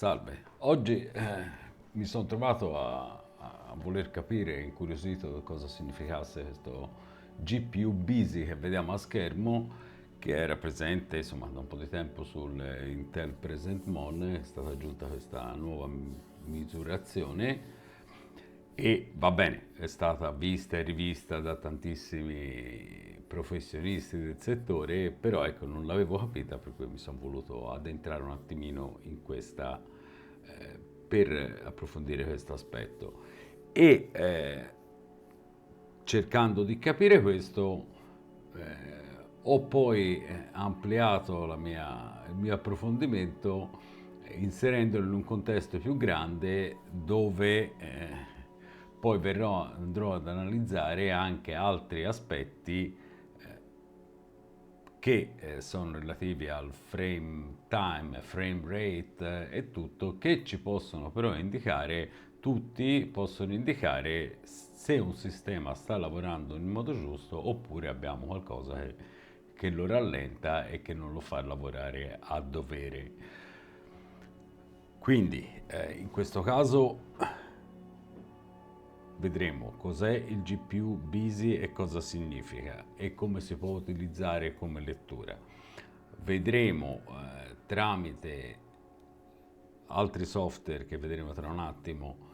Salve, oggi mi sono trovato a voler capire, incuriosito, cosa significasse questo GPU Busy che vediamo a schermo, che era presente insomma da un po' di tempo sul Intel Present Mon. È stata aggiunta questa nuova misurazione e va bene, è stata vista e rivista da tantissimi professionisti del settore, però ecco, non l'avevo capita, per cui mi sono voluto addentrare un attimino in questa, per approfondire questo aspetto. E cercando di capire questo, ho poi ampliato il mio approfondimento inserendolo in un contesto più grande dove poi andrò ad analizzare anche altri aspetti che sono relativi al frame time, frame rate e tutto, che ci possono però indicare, tutti possono indicare se un sistema sta lavorando in modo giusto oppure abbiamo qualcosa che lo rallenta e che non lo fa lavorare a dovere. Quindi in questo caso vedremo cos'è il GPU Busy e cosa significa e come si può utilizzare come lettura. Vedremo tramite altri software che vedremo tra un attimo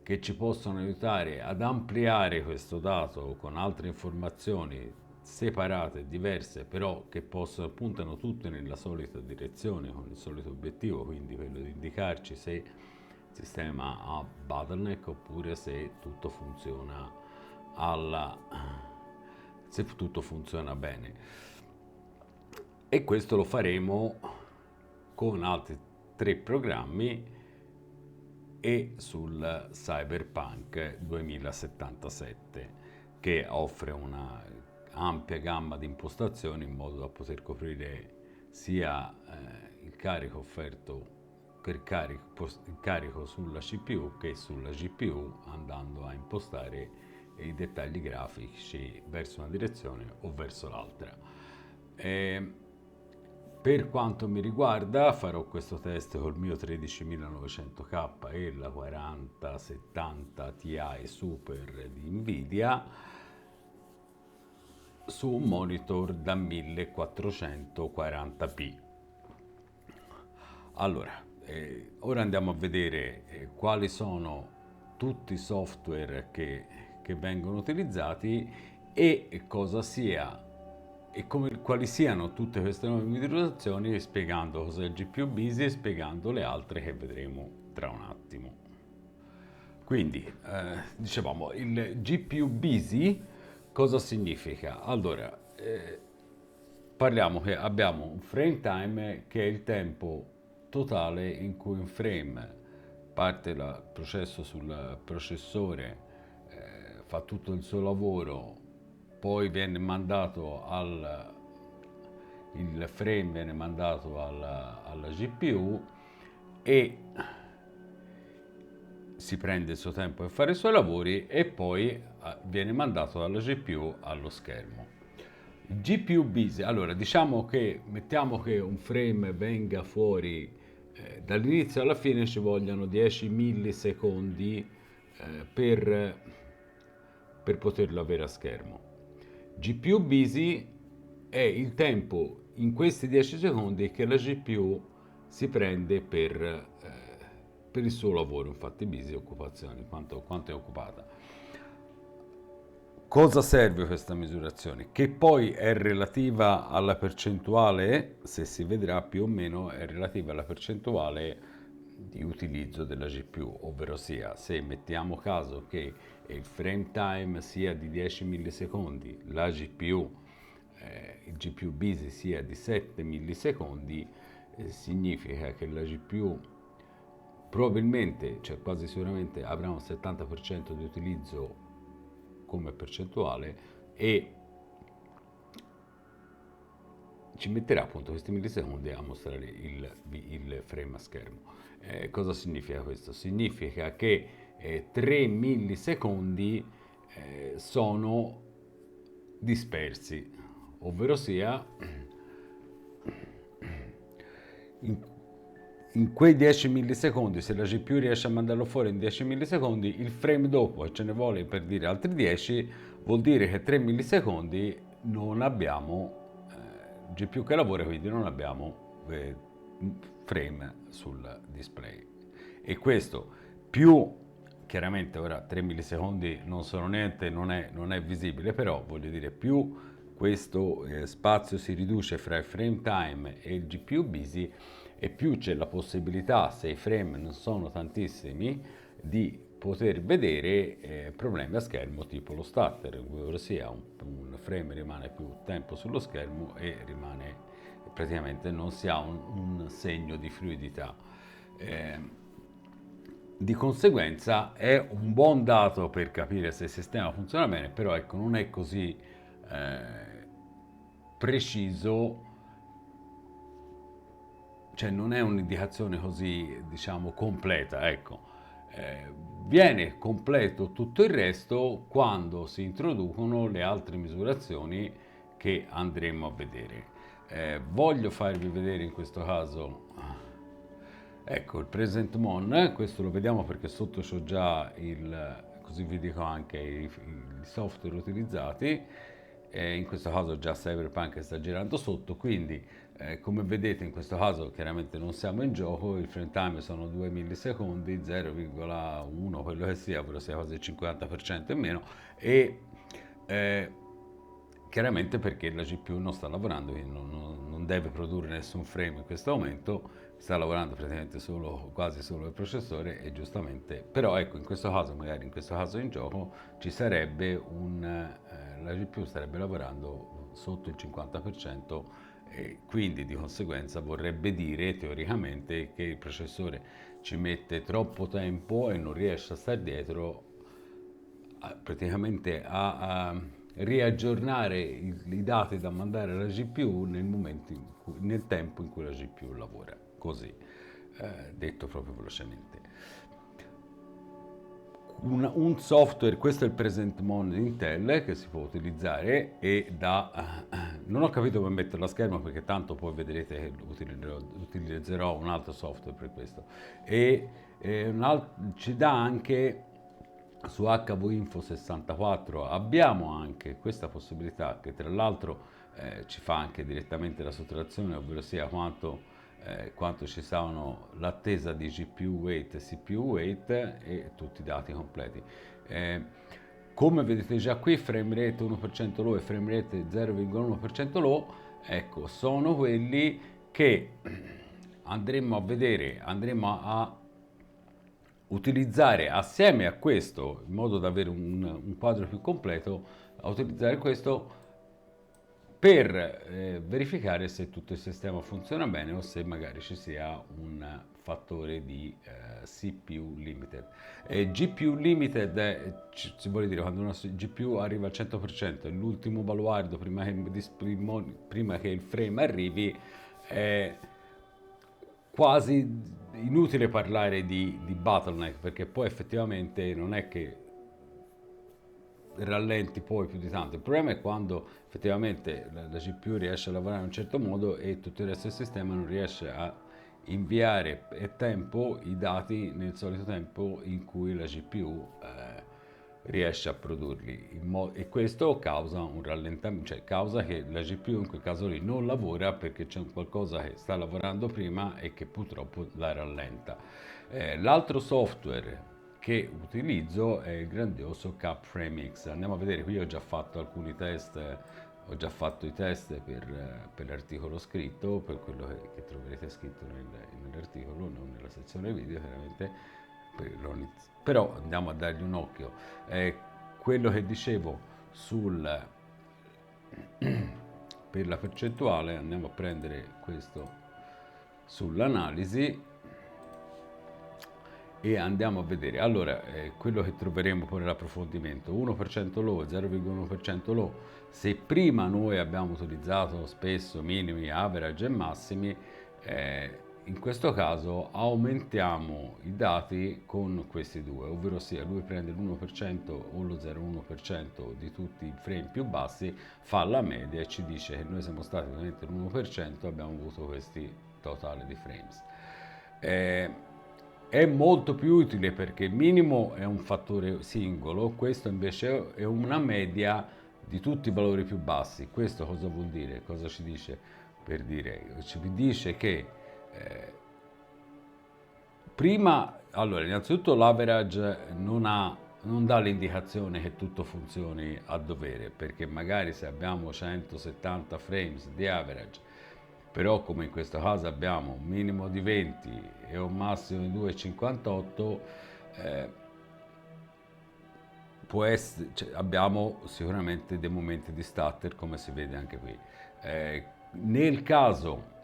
che ci possono aiutare ad ampliare questo dato con altre informazioni separate, diverse, però che puntano tutte nella solita direzione, con il solito obiettivo, quindi quello di indicarci se il sistema ha bottleneck oppure alla, se tutto funziona bene. E questo lo faremo con altri 3 programmi e sul Cyberpunk 2077, che offre una ampia gamma di impostazioni in modo da poter coprire sia il carico offerto il carico sulla CPU che sulla GPU, andando a impostare i dettagli grafici verso una direzione o verso l'altra. E per quanto mi riguarda, farò questo test col mio 13900K e la 4070 Ti Super di Nvidia su un monitor da 1440p. Allora, ora andiamo a vedere quali sono tutti i software che vengono utilizzati e cosa sia quali siano tutte queste nuove misurazioni, spiegando cos'è il GPU Busy e spiegando le altre che vedremo tra un attimo. Quindi, dicevamo, il GPU Busy cosa significa? Allora, parliamo che abbiamo un frame time che è il tempo totale in cui un frame parte il processo sul processore, fa tutto il suo lavoro, poi il frame viene mandato alla GPU e si prende il suo tempo per fare i suoi lavori e poi viene mandato dalla GPU allo schermo. Il GPU busy, allora diciamo che mettiamo che un frame venga fuori dall'inizio alla fine ci vogliono 10 millisecondi per poterlo avere a schermo. GPU busy è il tempo in questi 10 secondi che la GPU si prende per il suo lavoro, infatti busy è occupazione, quanto è occupata. Cosa serve questa misurazione? Che poi è relativa alla percentuale, se si vedrà più o meno, è relativa alla percentuale di utilizzo della GPU, ovvero sia se mettiamo caso che il frame time sia di 10 millisecondi, il GPU busy sia di 7 millisecondi, significa che la GPU probabilmente, cioè quasi sicuramente, avrà un 70% di utilizzo come percentuale e ci metterà appunto questi millisecondi a mostrare il frame a schermo. Cosa significa questo? Significa che 3 millisecondi sono dispersi, ovvero sia in, in quei 10 millisecondi, se la GPU riesce a mandarlo fuori in 10 millisecondi, il frame dopo, e ce ne vuole per dire altri 10, vuol dire che 3 millisecondi non abbiamo GPU che lavora, quindi non abbiamo frame sul display. E questo più, chiaramente ora 3 millisecondi non sono niente, non è visibile, però voglio dire, più questo spazio si riduce fra il frame time e il GPU busy, e più c'è la possibilità, se i frame non sono tantissimi, di poter vedere problemi a schermo tipo lo stutter, ossia un frame rimane più tempo sullo schermo e rimane, praticamente non si ha un segno di fluidità. Di conseguenza è un buon dato per capire se il sistema funziona bene, però ecco, non è così preciso, cioè non è un'indicazione così, diciamo, completa, ecco. Viene completo tutto il resto quando si introducono le altre misurazioni che andremo a vedere. Voglio farvi vedere in questo caso, ecco, il present mon. Questo lo vediamo perché sotto c'ho già così vi dico anche i software utilizzati. In questo caso già Cyberpunk sta girando sotto, quindi come vedete in questo caso chiaramente non siamo in gioco, il frame time sono 2 millisecondi, 0,1 quello che sia, però sia quasi il 50% in meno, e chiaramente perché la GPU non sta lavorando, quindi non deve produrre nessun frame in questo momento, sta lavorando praticamente quasi solo il processore, e giustamente, però ecco, in questo caso, magari in questo caso in gioco, ci sarebbe la GPU starebbe lavorando sotto il 50%, e quindi di conseguenza vorrebbe dire teoricamente che il processore ci mette troppo tempo e non riesce a stare dietro praticamente a riaggiornare i dati da mandare alla GPU nel tempo in cui la GPU lavora, così detto proprio velocemente. Un software, questo è il present mon di Intel che si può utilizzare, e non ho capito come metterlo a schermo perché tanto poi vedrete che utilizzerò un altro software per questo, e ci dà anche su HVinfo 64, abbiamo anche questa possibilità che tra l'altro ci fa anche direttamente la sottrazione, ovvero sia quanto ci sono l'attesa di GPU wait e CPU wait e tutti i dati completi. Come vedete già qui, frame rate 1% low e frame rate 0,1% low, ecco, sono quelli che andremo a vedere, andremo a utilizzare assieme a questo, in modo da avere un quadro più completo, a utilizzare questo per verificare se tutto il sistema funziona bene o se magari ci sia un fattore di CPU limited. GPU limited si vuole dire quando una GPU arriva al 100%, l'ultimo baluardo prima che il frame arrivi, è quasi inutile parlare di bottleneck, perché poi effettivamente non è che rallenti poi più di tanto. Il problema è quando effettivamente la GPU riesce a lavorare in un certo modo e tutto il resto del sistema non riesce a inviare a tempo i dati nel solito tempo in cui la GPU riesce a produrli, e questo causa un rallentamento, cioè causa che la GPU in quel caso lì non lavora perché c'è qualcosa che sta lavorando prima e che purtroppo la rallenta. L'altro software che utilizzo è il grandioso CapFrameX. Andiamo a vedere, qui ho già fatto alcuni test, ho già fatto i test per l'articolo scritto, per quello che troverete scritto nell'articolo, non nella sezione video chiaramente, però andiamo a dargli un occhio. Quello che dicevo per la percentuale, andiamo a prendere questo sull'analisi e andiamo a vedere. Allora, quello che troveremo poi nell'approfondimento, 1% low, 0,1% low. Se prima noi abbiamo utilizzato spesso minimi, average e massimi, in questo caso aumentiamo i dati con questi due, ovvero sia lui prende l'1% o lo 0,1% di tutti i frame più bassi, fa la media e ci dice che noi siamo stati veramente l'1%, abbiamo avuto questi totali di frames. Eh, è molto più utile perché il minimo è un fattore singolo, questo invece è una media di tutti i valori più bassi. Questo cosa vuol dire? Cosa ci dice? Per dire, ci dice che eh, prima, allora, innanzitutto l'average non dà l'indicazione che tutto funzioni a dovere, perché magari se abbiamo 170 frames di average, però come in questo caso abbiamo un minimo di 20 e un massimo di 2,58, eh, può essere, cioè, abbiamo sicuramente dei momenti di stutter come si vede anche qui. Nel caso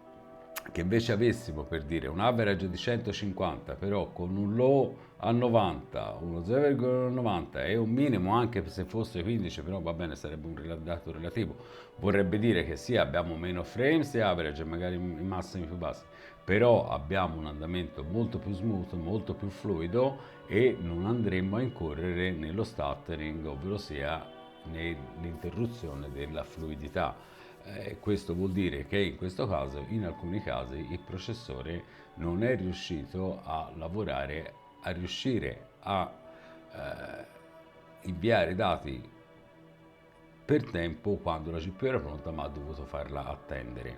che invece avessimo per dire un average di 150 però con un low a 90, uno 0,90 e un minimo anche se fosse 15 però va bene sarebbe un dato relativo, vorrebbe dire che sì abbiamo meno frames di average magari i massimi più bassi, però abbiamo un andamento molto più smooth, molto più fluido e non andremo a incorrere nello stuttering, ovvero sia nell'interruzione della fluidità. Questo vuol dire che in questo caso, in alcuni casi, il processore non è riuscito a lavorare, a riuscire a inviare i dati per tempo quando la GPU era pronta, ma ha dovuto farla attendere,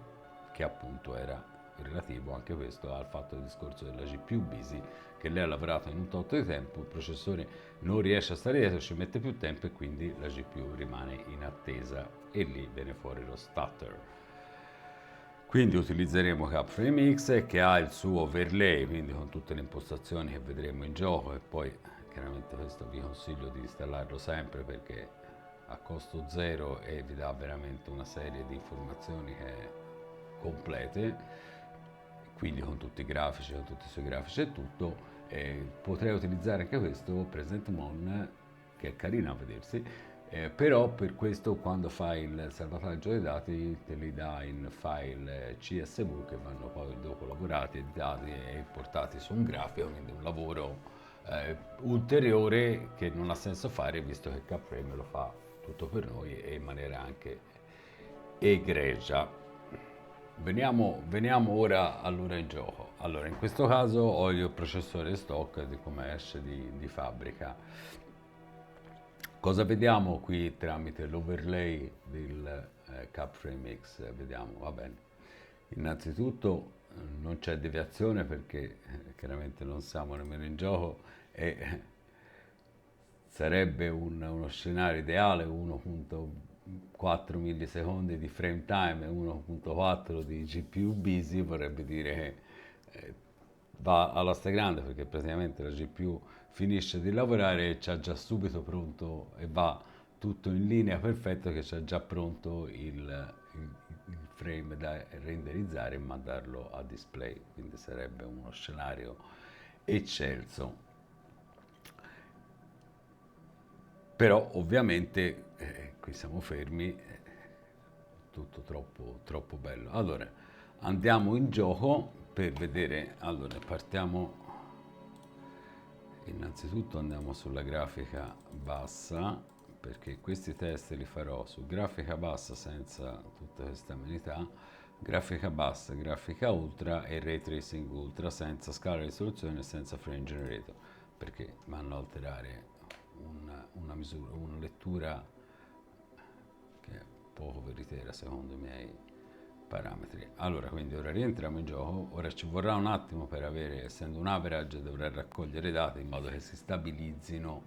che appunto era relativo anche questo al fatto del discorso della GPU busy, che lei ha lavorato in un tot di tempo, il processore non riesce a stare dietro, ci mette più tempo e quindi la GPU rimane in attesa e lì viene fuori lo stutter. Quindi utilizzeremo CapFrame X che ha il suo overlay, quindi con tutte le impostazioni che vedremo in gioco e poi chiaramente questo vi consiglio di installarlo sempre perché a costo zero e vi dà veramente una serie di informazioni complete, quindi con tutti i grafici, con tutti i suoi grafici e tutto. Potrei utilizzare anche questo Present Mon che è carino a vedersi, però per questo quando fai il salvataggio dei dati te li dà in file CSV che vanno poi dopo lavorati, editati e portati su un grafico, quindi un lavoro ulteriore che non ha senso fare visto che CapFrame lo fa tutto per noi e in maniera anche egregia. Veniamo ora all'ora in gioco. Allora, in questo caso ho il processore stock di come esce di fabbrica. Cosa vediamo qui tramite l'overlay del CapFrame X? Vediamo, va bene. Innanzitutto non c'è deviazione perché chiaramente non siamo nemmeno in gioco e sarebbe uno scenario ideale 1.4 millisecondi di frame time e 1.4 di GPU busy, vorrebbe dire che va alla stragrande perché praticamente la GPU finisce di lavorare e c'ha già subito pronto e va tutto in linea perfetto che c'è già pronto il frame da renderizzare e mandarlo a display, quindi sarebbe uno scenario eccelso. Però ovviamente qui siamo fermi, tutto troppo bello. Allora, andiamo in gioco per vedere, allora partiamo, innanzitutto andiamo sulla grafica bassa, perché questi test li farò su grafica bassa senza tutte queste amenità, grafica bassa, grafica ultra e ray tracing ultra senza scala di risoluzione e senza frame generator, perché vanno a alterare una misura, una lettura che è poco veritiera secondo i miei parametri. Allora, quindi ora rientriamo in gioco, ora ci vorrà un attimo per avere, essendo un average, dovrà raccogliere i dati in modo che si stabilizzino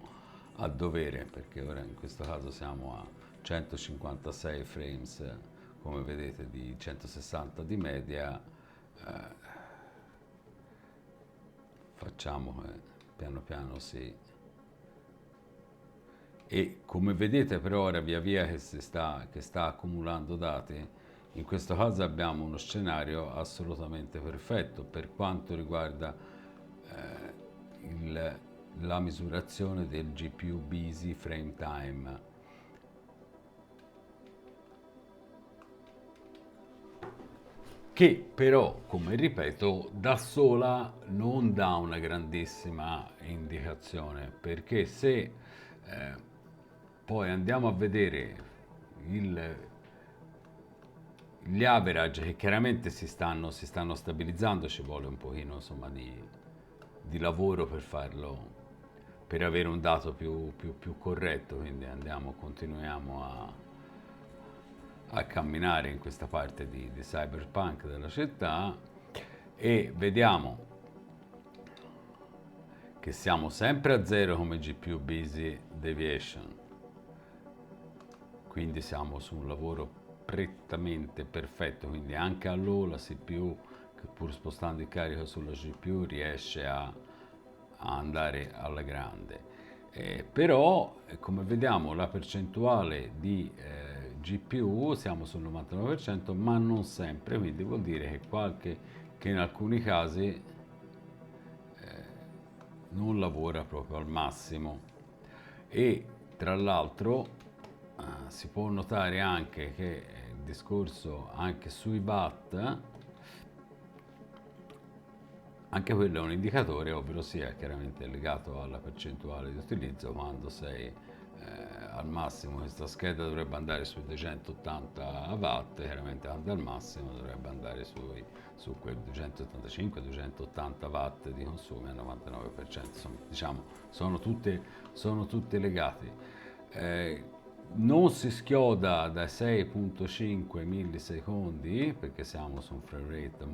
a dovere, perché ora in questo caso siamo a 156 frames, come vedete, di 160 di media, facciamo che piano piano si e come vedete per ora via via che sta accumulando dati, in questo caso abbiamo uno scenario assolutamente perfetto per quanto riguarda la misurazione del GPU busy frame time. Che però, come ripeto, da sola non dà una grandissima indicazione, perché se poi andiamo a vedere il, gli average che chiaramente si stanno stabilizzando, ci vuole un pochino insomma di lavoro per farlo, per avere un dato più corretto, quindi continuiamo a camminare in questa parte di cyberpunk della città e vediamo che siamo sempre a zero come GPU busy deviation, quindi siamo su un lavoro prettamente perfetto, quindi anche a low la CPU, che pur spostando il carico sulla GPU riesce a andare alla grande. Però come vediamo la percentuale di GPU siamo sul 99%, ma non sempre, quindi vuol dire che in alcuni casi non lavora proprio al massimo. E tra l'altro si può notare anche che il discorso anche sui watt, anche quello è un indicatore, ovvero sia chiaramente legato alla percentuale di utilizzo. Quando sei al massimo, questa scheda dovrebbe andare sui 280 watt, chiaramente quando è al massimo dovrebbe andare su quel 285-280 watt di consumo al 99%. Insomma, diciamo, sono tutte legate. Non si schioda da 6.5 millisecondi perché siamo su un frame rate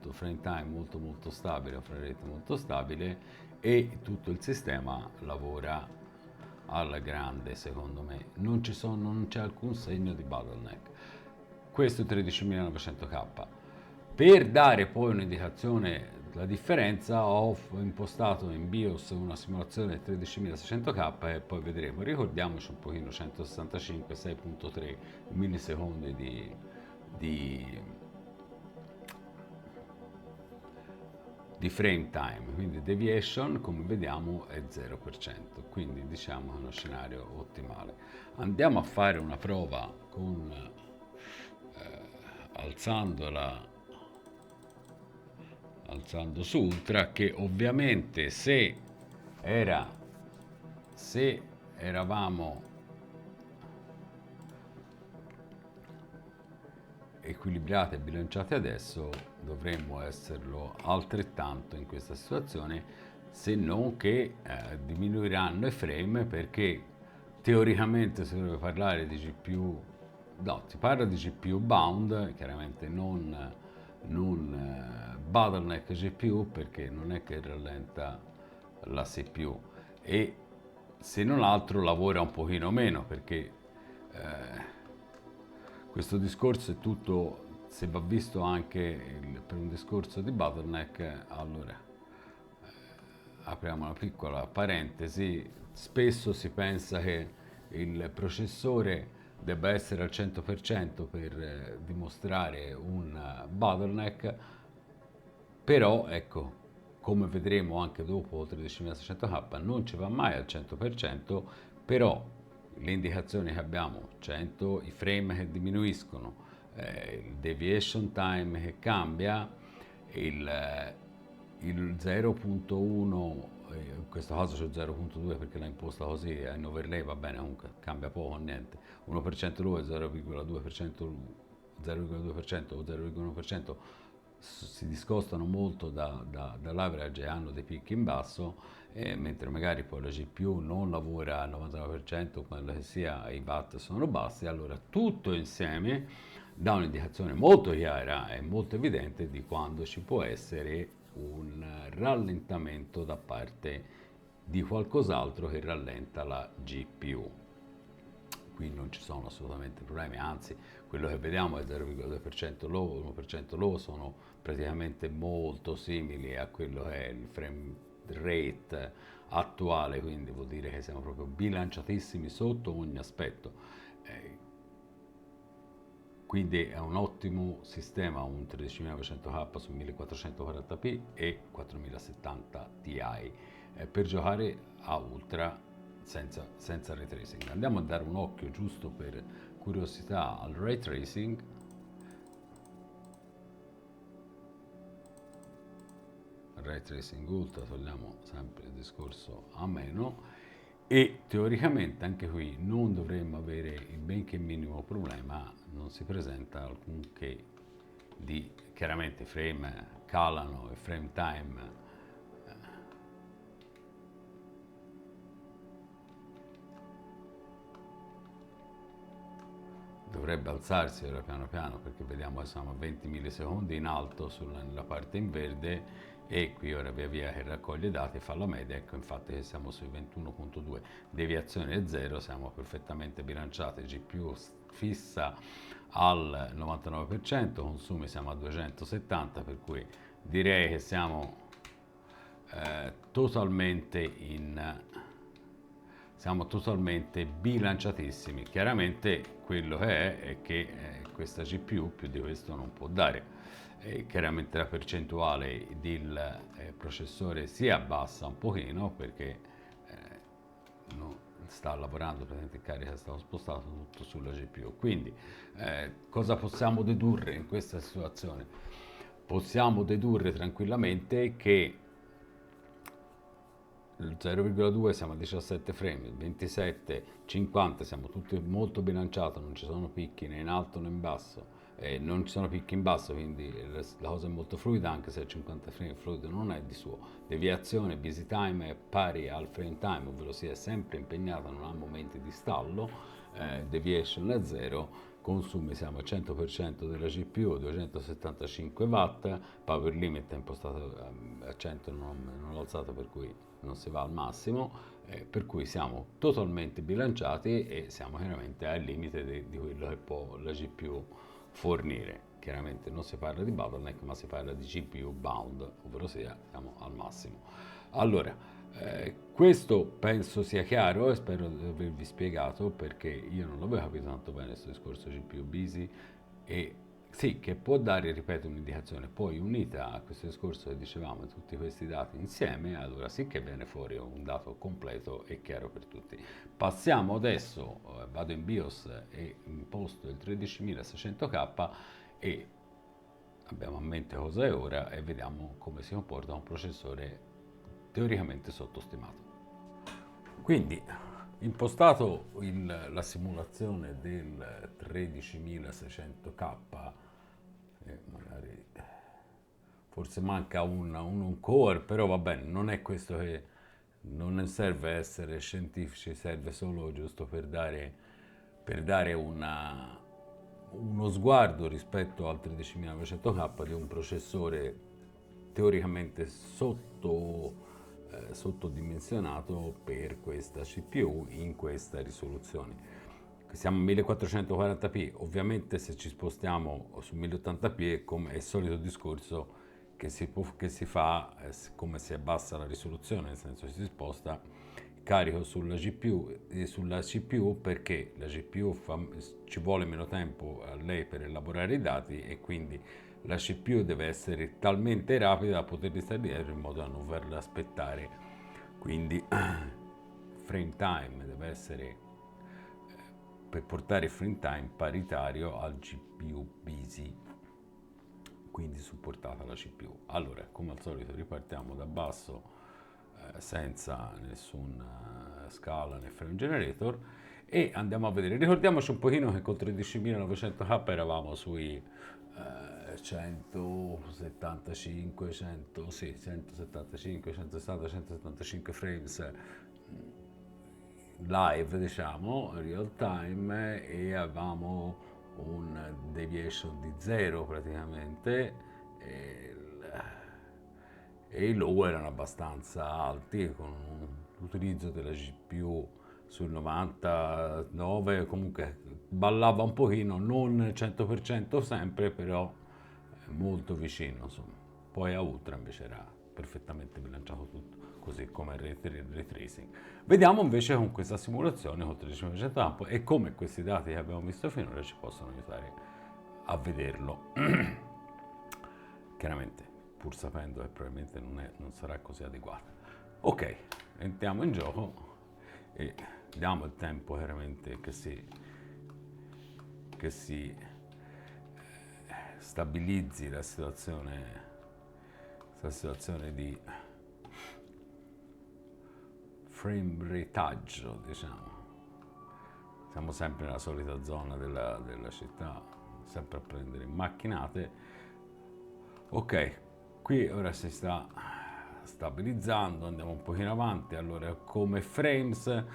frame time molto stabile, un frame rate molto stabile, e tutto il sistema lavora alla grande. Secondo me non c'è alcun segno di bottleneck. Questo è 13900K. Per dare poi un'indicazione della differenza ho impostato in BIOS una simulazione 13600K e poi vedremo. Ricordiamoci un pochino 165 6.3 millisecondi di frame time, quindi deviation come vediamo è 0%, quindi diciamo che è uno scenario ottimale. Andiamo a fare una prova con alzando su ultra, che ovviamente se eravamo equilibrati e bilanciati adesso, dovremmo esserlo altrettanto in questa situazione, se non che diminuiranno i frame, perché teoricamente si dovrebbe parlare di GPU, no, si parla di GPU bound, chiaramente non bottleneck GPU, perché non è che rallenta la CPU, e se non altro lavora un pochino meno, perché questo discorso è tutto, se va visto anche per un discorso di bottleneck. Allora apriamo una piccola parentesi: spesso si pensa che il processore debba essere al 100% per dimostrare un bottleneck, però ecco, come vedremo anche dopo 13600K, non ci va mai al 100%, però le indicazioni che abbiamo, 100, i frame che diminuiscono, il deviation time che cambia, il 0.1, in questo caso c'è 0.2 perché l'ha imposta così, in overlay va bene, comunque cambia poco, niente, 1% lui, 0,2%, 0,2% o 0,1% si discostano molto dall'average e hanno dei picchi in basso, mentre magari poi la GPU non lavora al 99%, quello che sia, i watt sono bassi. Allora tutto insieme dà un'indicazione molto chiara e molto evidente di quando ci può essere un rallentamento da parte di qualcos'altro che rallenta la GPU. Qui non ci sono assolutamente problemi, anzi quello che vediamo è 0,2% low, 1% low, sono praticamente molto simili a quello che è il frame rate attuale, quindi vuol dire che siamo proprio bilanciatissimi sotto ogni aspetto. Quindi è un ottimo sistema, un 13900K su 1440p e 4070 Ti per giocare a ultra senza ray tracing. Andiamo a dare un occhio giusto per curiosità al ray tracing. Ray tracing ultra, togliamo sempre il discorso a meno e teoricamente anche qui non dovremmo avere il benché minimo problema, non si presenta alcunché di, chiaramente frame calano e frame time dovrebbe alzarsi ora piano piano, perché vediamo che siamo a 20 millisecondi in alto nella parte in verde, e qui ora via via che raccoglie dati fa la media. Ecco infatti che siamo sui 21.2, deviazione è 0, siamo perfettamente bilanciati, GPU fissa al 99%, consumi siamo a 270, per cui direi che totalmente in siamo totalmente bilanciatissimi. Chiaramente quello che è che questa GPU più di questo non può dare. Chiaramente la percentuale del processore si abbassa un pochino perché no, sta lavorando, praticamente in carica è stato spostato tutto sulla GPU. Quindi cosa possiamo dedurre in questa situazione? Possiamo dedurre tranquillamente che il 0,2 siamo a 17 frame, il 27, 50 siamo tutti molto bilanciati, non ci sono picchi né in alto né in basso, non ci sono picchi in basso, quindi la cosa è molto fluida, anche se il 50 frame fluido non è di suo. Deviazione, busy time è pari al frame time, ovvero sia è sempre impegnata, non ha momenti di stallo, deviation è 0, consumi siamo al 100% della GPU, 275 watt, power limit è impostato a 100, non l'ho alzato per cui non si va al massimo, per cui siamo totalmente bilanciati e siamo chiaramente al limite di quello che può la GPU fornire. Chiaramente non si parla di bottleneck, ma si parla di GPU bound, ovvero sia siamo al massimo. Allora, questo penso sia chiaro e spero di avervi spiegato, perché io non l'avevo capito tanto bene questo discorso GPU busy, e sì, che può dare, ripeto, un'indicazione, poi unita a questo discorso che dicevamo, tutti questi dati insieme, allora sì che viene fuori un dato completo e chiaro per tutti. Passiamo adesso, vado in BIOS e imposto il 13600K e abbiamo a mente cosa è ora e vediamo come si comporta un processore teoricamente sottostimato. Quindi, impostato la simulazione del 13600K, magari forse manca un core, però va bene, non è questo che non ne serve essere scientifici, serve solo giusto per dare uno sguardo rispetto al 13900K di un processore teoricamente sottodimensionato per questa CPU in questa risoluzione. Siamo a 1440p, ovviamente se ci spostiamo su 1080p è il solito discorso che si fa come si abbassa la risoluzione, nel senso che si sposta carico sulla GPU e sulla CPU, perché la GPU ci vuole meno tempo a lei per elaborare i dati e quindi la CPU deve essere talmente rapida da poterli stare dietro in modo da non farla aspettare. Quindi frame time deve essere, per portare il frame time paritario al GPU busy, quindi supportata la CPU. Allora, come al solito ripartiamo da basso, senza nessuna scala né frame generator, e andiamo a vedere. Ricordiamoci un pochino che con 13900K eravamo sui 175, 100, sì, 175, 160, 175 frames live, diciamo, real time, e avevamo un deviation di 0 praticamente, e, i low erano abbastanza alti con l'utilizzo della GPU sul 99, comunque ballava un pochino, non 100% sempre, però molto vicino, insomma. Poi a Ultra invece era perfettamente bilanciato tutto, così come il ray tracing. Vediamo invece con questa simulazione con 13% ampo e come questi dati che abbiamo visto finora ci possono aiutare a vederlo. Chiaramente, pur sapendo che probabilmente non sarà così adeguata. Ok, entriamo in gioco e diamo il tempo chiaramente che si stabilizzi la situazione di frame rataggio, diciamo. Siamo sempre nella solita zona della città, sempre a prendere macchinate. Ok, qui ora si sta stabilizzando, andiamo un pochino avanti. Allora, come frames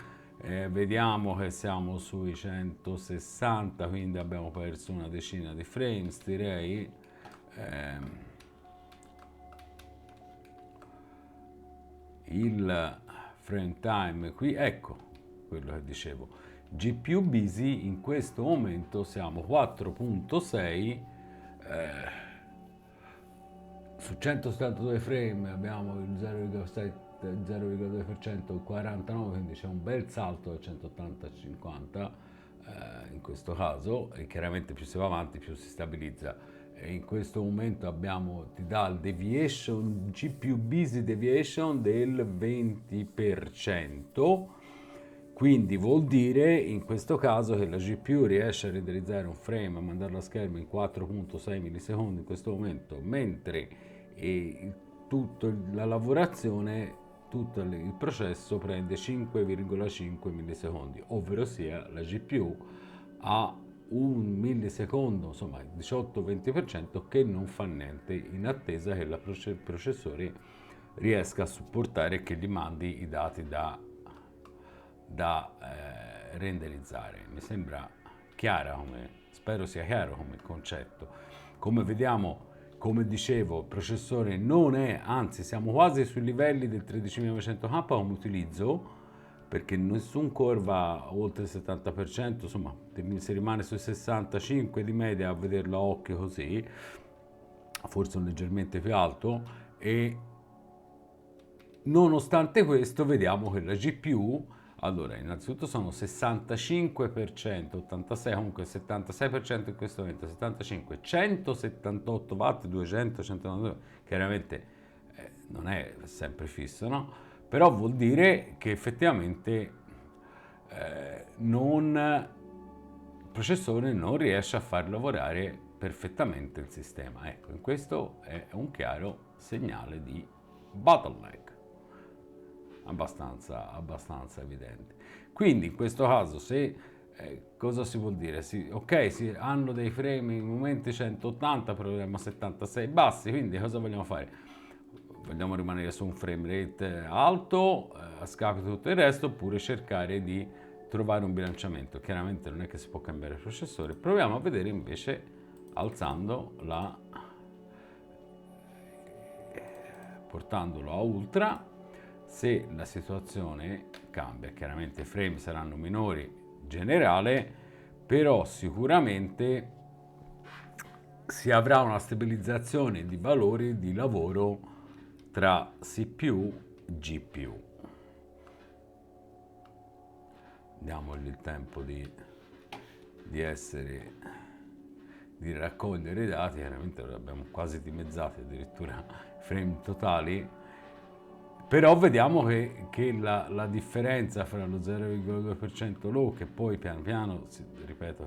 vediamo che siamo sui 160, quindi abbiamo perso una decina di frames, direi. Il frame time qui, ecco quello che dicevo, GPU busy in questo momento siamo 4.6, su 172 frame abbiamo il 0,2%, 49, quindi c'è un bel salto da 180 a 50 in questo caso, e chiaramente più si va avanti più si stabilizza. E in questo momento abbiamo, ti dà il deviation, GPU busy deviation del 20%, quindi vuol dire in questo caso che la GPU riesce a renderizzare un frame, a mandarlo a schermo in 4.6 millisecondi in questo momento, mentre tutta la lavorazione, tutto il processo prende 5,5 millisecondi, ovvero sia la GPU ha un millisecondo, insomma il 18-20% che non fa niente, in attesa che il processore riesca a supportare e che gli mandi i dati da renderizzare. Mi sembra chiara spero sia chiaro come concetto. Come vediamo, come dicevo, il processore non è, anzi siamo quasi sui livelli del 13900K come utilizzo, perché nessun core va oltre il 70%, insomma si rimane sui 65 di media a vederlo a occhio così, forse un leggermente più alto, e nonostante questo vediamo che la GPU, allora innanzitutto sono 65%, 86, comunque 76% in questo momento, 75, 178 watt, 200, 192, chiaramente non è sempre fisso, no? Però vuol dire che effettivamente il processore non riesce a far lavorare perfettamente il sistema. Ecco, in questo è un chiaro segnale di bottleneck, abbastanza evidente. Quindi in questo caso cosa si vuol dire? Ok, hanno dei frame in momenti 180, proviamo a 76 bassi, quindi cosa vogliamo fare? Vogliamo rimanere su un frame rate alto a scapito di tutto il resto, oppure cercare di trovare un bilanciamento? Chiaramente non è che si può cambiare il processore, proviamo a vedere invece alzando portandolo a ultra se la situazione cambia. Chiaramente i frame saranno minori in generale, però sicuramente si avrà una stabilizzazione di valori di lavoro tra CPU e GPU. Diamogli il tempo di raccogliere i dati. Chiaramente li abbiamo quasi dimezzati, addirittura frame totali, però vediamo che la differenza fra lo 0,2% low, che poi piano piano, ripeto,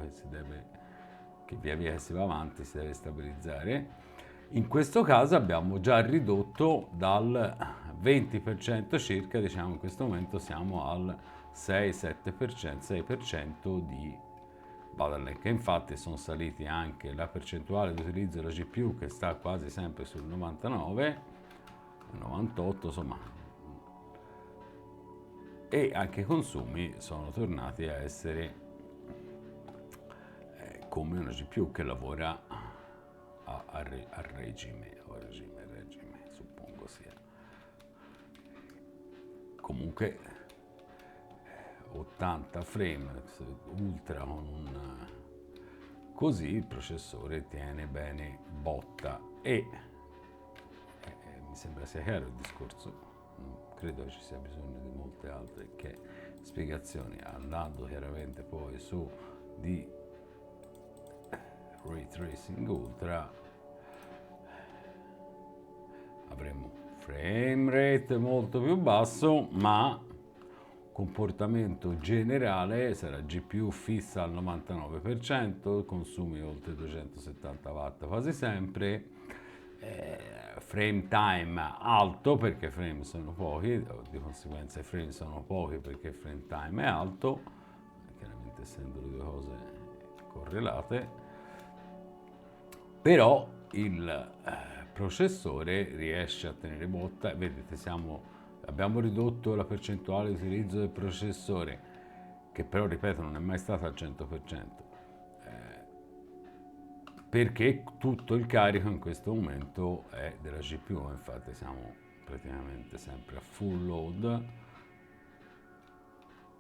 che via via che si va avanti si deve stabilizzare. In questo caso abbiamo già ridotto dal 20% circa, diciamo in questo momento siamo al 6-7%, 6% di bottleneck. Infatti sono saliti anche la percentuale di utilizzo della GPU, che sta quasi sempre sul 99, 98, insomma, e anche i consumi sono tornati a essere come una GPU che lavora a regime, suppongo sia. Comunque 80 frame ultra con così il processore tiene bene botta, e mi sembra sia chiaro il discorso. Non credo che ci sia bisogno di molte altre spiegazioni, andando chiaramente poi su di Ray Tracing Ultra avremo frame rate molto più basso, ma comportamento generale sarà GPU fissa al 99%, consumi oltre 270 watt quasi sempre, frame time alto perché frame sono pochi, di conseguenza i frame sono pochi perché frame time è alto, chiaramente essendo le due cose correlate, però il processore riesce a tenere botta. Vedete, abbiamo ridotto la percentuale di utilizzo del processore, che però, ripeto, non è mai stata al 100%, perché tutto il carico in questo momento è della GPU, infatti siamo praticamente sempre a full load,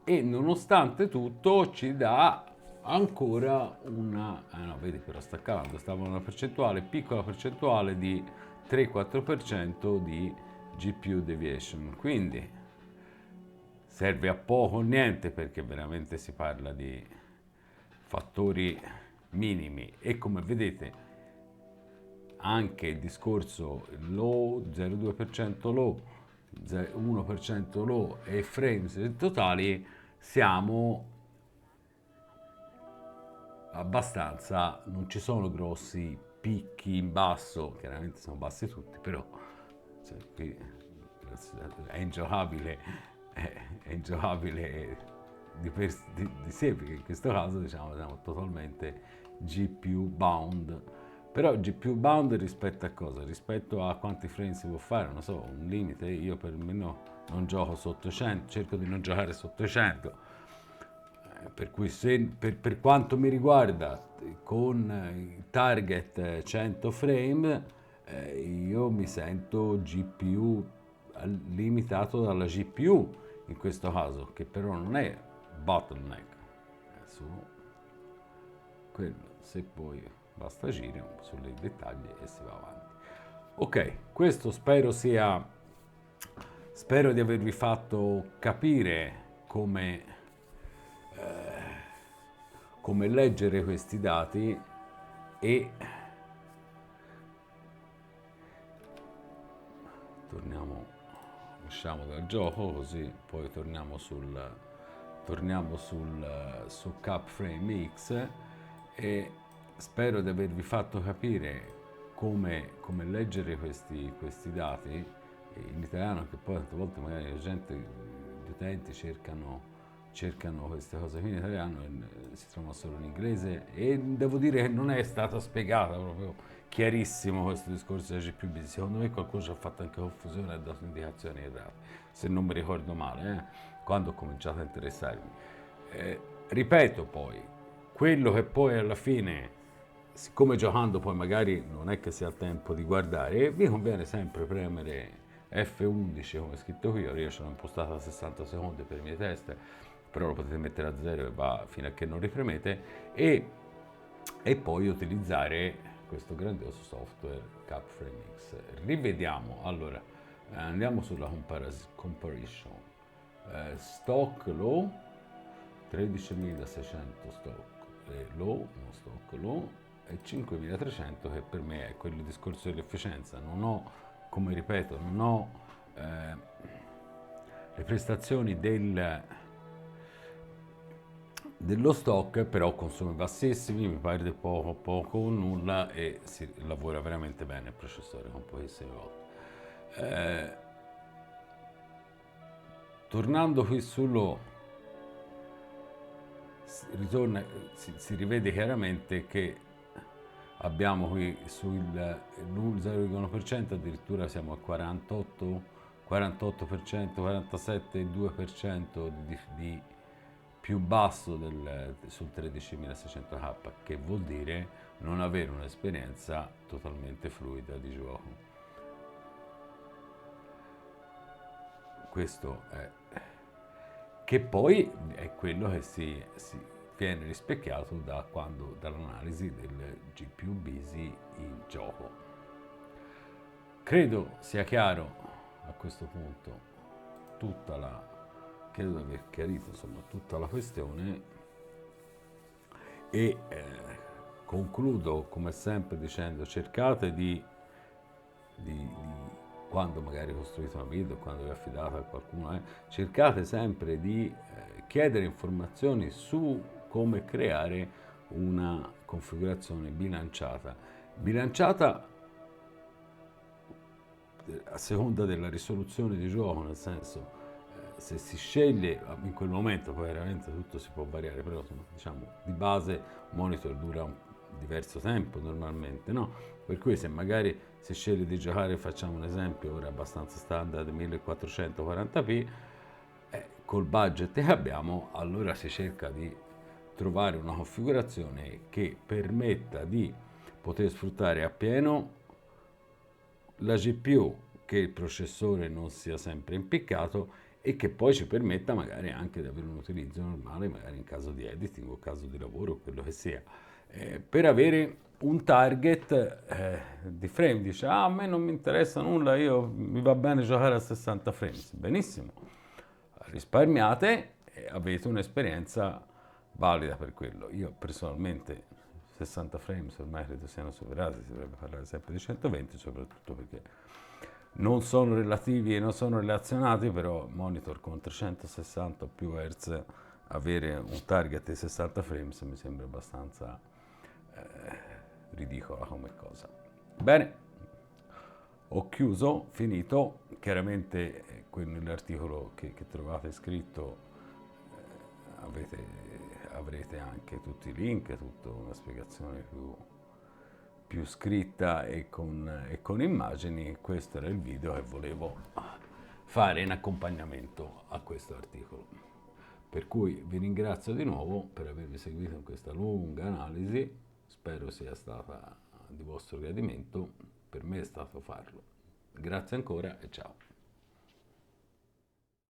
e nonostante tutto ci dà ancora una... no, vedi, però sta calando, stava una percentuale, piccola percentuale di 3-4% di GPU deviation, quindi serve a poco o niente, perché veramente si parla di fattori minimi, e come vedete anche il discorso low, 0,2% low, 1% low e frames totali, siamo abbastanza, non ci sono grossi picchi in basso, chiaramente sono bassi tutti, però cioè, qui è ingiocabile, è ingiocabile di sé, perché in questo caso diciamo siamo totalmente GPU bound. Però GPU bound rispetto a cosa? Rispetto a quanti frame si può fare, non so, un limite. Io per me non gioco sotto 100, cerco di non giocare sotto 100. Per cui per quanto mi riguarda, con il target 100 frame, io mi sento GPU limitato dalla GPU in questo caso, che però non è bottleneck, è solo quello. Se poi basta agire sui dettagli e si va avanti. Ok, questo spero di avervi fatto capire come leggere questi dati, e usciamo dal gioco, così poi torniamo su Capframe X, e spero di avervi fatto capire come leggere questi dati in italiano, che poi tante volte magari gli utenti cercano queste cose qui in italiano e si trovano solo in inglese, e devo dire che non è stata spiegata proprio chiarissimo questo discorso della GPU. Secondo me qualcuno ci ha fatto anche confusione e ha dato indicazioni errate, se non mi ricordo male, quando ho cominciato a interessarmi. Ripeto poi, quello che poi alla fine, siccome giocando poi magari non è che si ha tempo di guardare, vi conviene sempre premere F11 come scritto qui. Io ce l'ho impostata a 60 secondi per i miei test, però lo potete mettere a 0 e va fino a che non ripremete, e poi utilizzare questo grandioso software Capframe X. Rivediamo, allora, andiamo sulla comparison. Stock low 13.600 stock low, non stock low, e 5.300, che per me è quello discorso dell'efficienza. Non ho, come ripeto, non ho le prestazioni dello stock, però consumi bassissimi, mi perde poco o nulla, e si lavora veramente bene il processore con pochissime volte. Tornando qui sullo, si rivede chiaramente che abbiamo qui sul 0,1%, addirittura siamo al 48%, 47,2% di più basso sul 13.600K, che vuol dire non avere un'esperienza totalmente fluida di gioco. Questo è, che poi è quello che si viene rispecchiato dall'analisi del GPU busy in gioco. Credo sia chiaro a questo punto credo di aver chiarito insomma tutta la questione, e concludo come sempre dicendo: cercate di quando magari costruite una build o quando vi affidate a qualcuno, cercate sempre di chiedere informazioni su come creare una configurazione bilanciata a seconda della risoluzione di gioco, nel senso se si sceglie in quel momento, poi veramente tutto si può variare, però diciamo di base un monitor dura un diverso tempo normalmente, no? Per cui se magari si sceglie di giocare, facciamo un esempio ora abbastanza standard 1440p, col budget che abbiamo, allora si cerca di trovare una configurazione che permetta di poter sfruttare appieno la GPU, che il processore non sia sempre impiccato e che poi ci permetta magari anche di avere un utilizzo normale, magari in caso di editing o caso di lavoro, quello che sia, per avere un target di frame. Dice, ah, a me non mi interessa nulla, mi va bene giocare a 60 frames. Benissimo, risparmiate e avete un'esperienza valida per quello. Io personalmente 60 frames ormai credo siano superati, si dovrebbe parlare sempre di 120, soprattutto perché non sono relativi e non sono relazionati, però monitor con 360 o più Hz, avere un target di 60 frames mi sembra abbastanza ridicola come cosa. Bene, ho chiuso, finito. Chiaramente nell'articolo che trovate scritto avrete anche tutti i link, tutta una spiegazione più scritta e con immagini. Questo era il video che volevo fare in accompagnamento a questo articolo. Per cui vi ringrazio di nuovo per avermi seguito in questa lunga analisi, spero sia stata di vostro gradimento, per me è stato farlo. Grazie ancora e ciao.